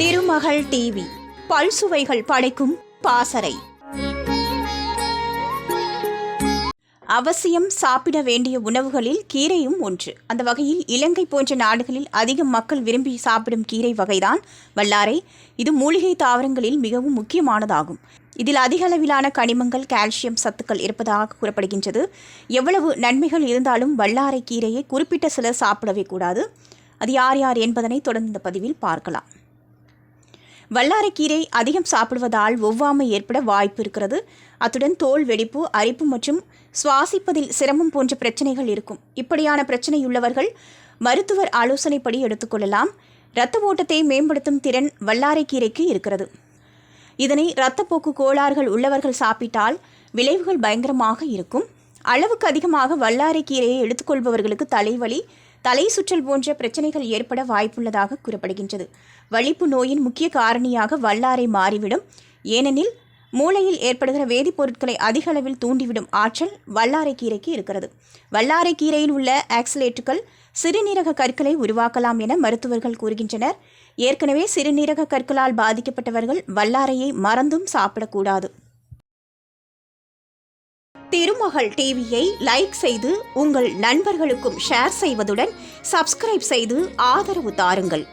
திருமகள் TV பல்சுவைகள் படைக்கும் பாசறை. அவசியம் சாப்பிட வேண்டிய உணவுகளில் கீரையும் ஒன்று. அந்த வகையில் இலங்கை போன்ற நாடுகளில் அதிகம் மக்கள் விரும்பி சாப்பிடும் கீரை வகைதான் வல்லாரை. இது மூலிகை தாவரங்களில் மிகவும் முக்கியமானதாகும். இதில் அதிக அளவிலான கனிமங்கள், கால்சியம் சத்துக்கள் இருப்பதாக கூறப்படுகின்றது. எவ்வளவு நன்மைகள் இருந்தாலும் வல்லாரை கீரையை குறிப்பிட்ட சிலர் சாப்பிடவே கூடாது. அது யார் யார் என்பதனை தொடர்ந்து இந்த பதிவில் பார்க்கலாம். வல்லாரைக்கீரை அதிகம் சாப்பிடுவதால் ஒவ்வாமை ஏற்பட வாய்ப்பு இருக்கிறது. அத்துடன் தோல் வெடிப்பு, அரிப்பு மற்றும் சுவாசிப்பதில் சிரமம் போன்ற பிரச்சனைகள் இருக்கும். இப்படியான பிரச்சனையுள்ளவர்கள் மருத்துவர் ஆலோசனைப்படி எடுத்துக்கொள்ளலாம். இரத்த ஓட்டத்தை மேம்படுத்தும் திறன் வல்லாரைக்கீரைக்கு இருக்கிறது. இதனை இரத்தப்போக்கு கோளாறுகள் உள்ளவர்கள் சாப்பிட்டால் விளைவுகள் பயங்கரமாக இருக்கும். அளவுக்கு அதிகமாக வல்லாரைக்கீரையை எடுத்துக்கொள்பவர்களுக்கு தலைவலி, தலை சுற்றல் போன்ற பிரச்சனைகள் ஏற்பட வாய்ப்புள்ளதாக கூறப்படுகின்றது. வலிப்பு நோயின் முக்கிய காரணியாக வல்லாரை மாறிவிடும். ஏனெனில் மூளையில் ஏற்படுகிற வேதிப்பொருட்களை அதிக அளவில் தூண்டிவிடும் ஆற்றல் வல்லாரைக்கீரைக்கு இருக்கிறது. வல்லாரைக்கீரையில் உள்ள ஆக்சலேட்டுகள் சிறுநீரக கற்களை உருவாக்கலாம் என மருத்துவர்கள் கூறுகின்றனர். ஏற்கனவே சிறுநீரக கற்களால் பாதிக்கப்பட்டவர்கள் வல்லாரையை மறந்தும் சாப்பிடக்கூடாது. திருமகள் டிவியை லைக் செய்து உங்கள் நண்பர்களுக்கும் ஷேர் செய்வதுடன் சப்ஸ்கிரைப் செய்து ஆதரவு தாருங்கள்.